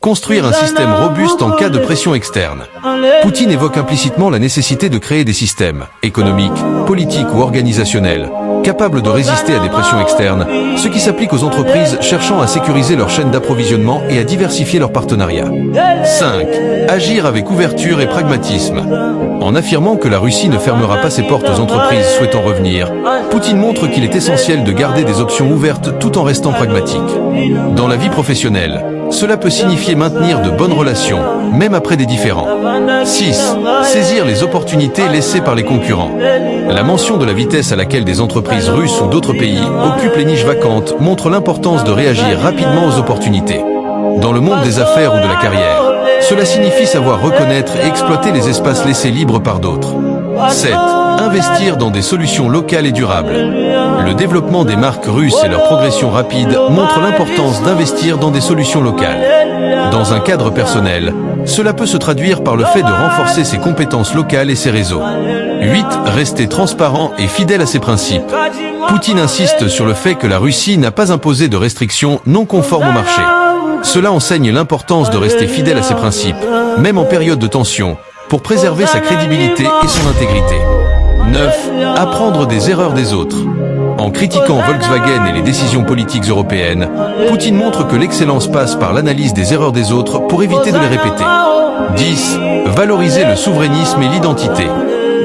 Construire un système robuste en cas de pression externe. Poutine évoque implicitement la nécessité de créer des systèmes, économiques, politiques ou organisationnels, capables de résister à des pressions externes, ce qui s'applique aux entreprises cherchant à sécuriser leur chaîne d'approvisionnement et à diversifier leurs partenariats. 5. Agir avec ouverture et pragmatisme. En affirmant que la Russie ne fermera pas ses portes aux entreprises souhaitant revenir, Poutine montre qu'il est essentiel de garder des options ouvertes tout en restant pragmatique. Dans la vie professionnelle, cela peut signifier maintenir de bonnes relations, même après des différends. 6. Saisir les opportunités laissées par les concurrents. La mention de la vitesse à laquelle des entreprises russes ou d'autres pays occupent les niches vacantes montre l'importance de réagir rapidement aux opportunités. Dans le monde des affaires ou de la carrière, cela signifie savoir reconnaître et exploiter les espaces laissés libres par d'autres. 7. Investir dans des solutions locales et durables. Le développement des marques russes et leur progression rapide montrent l'importance d'investir dans des solutions locales. Dans un cadre personnel, cela peut se traduire par le fait de renforcer ses compétences locales et ses réseaux. 8. Rester transparent et fidèle à ses principes. Poutine insiste sur le fait que la Russie n'a pas imposé de restrictions non conformes au marché. Cela enseigne l'importance de rester fidèle à ses principes, même en période de tension, pour préserver sa crédibilité et son intégrité. 9. Apprendre des erreurs des autres. En critiquant Volkswagen et les décisions politiques européennes, Poutine montre que l'excellence passe par l'analyse des erreurs des autres pour éviter de les répéter. 10. Valoriser le souverainisme et l'identité.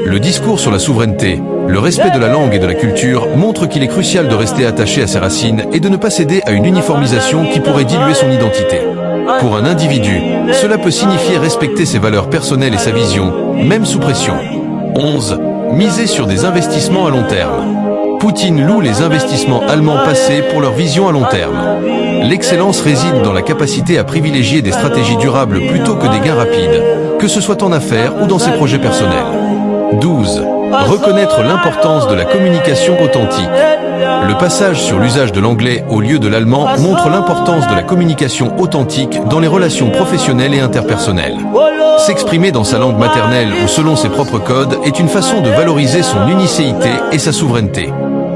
Le discours sur la souveraineté, le respect de la langue et de la culture montre qu'il est crucial de rester attaché à ses racines et de ne pas céder à une uniformisation qui pourrait diluer son identité. Pour un individu, cela peut signifier respecter ses valeurs personnelles et sa vision, même sous pression. 11. Miser sur des investissements à long terme. Poutine loue les investissements allemands passés pour leur vision à long terme. L'excellence réside dans la capacité à privilégier des stratégies durables plutôt que des gains rapides, que ce soit en affaires ou dans ses projets personnels. 12. Reconnaître l'importance de la communication authentique. Le passage sur l'usage de l'anglais au lieu de l'allemand montre l'importance de la communication authentique dans les relations professionnelles et interpersonnelles. S'exprimer dans sa langue maternelle ou selon ses propres codes est une façon de valoriser son unicéité et sa souveraineté.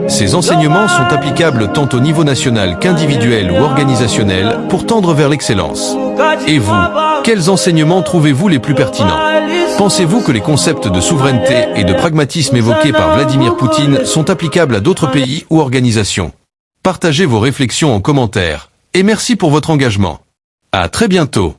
Ces enseignements sont applicables tant au niveau national qu'individuel ou organisationnel pour tendre vers l'excellence. Et vous, quels enseignements trouvez-vous les plus pertinents? Pensez-vous que les concepts de souveraineté et de pragmatisme évoqués par Vladimir Poutine sont applicables à d'autres pays ou organisations? Partagez vos réflexions en commentaire. Et merci pour votre engagement. À très bientôt.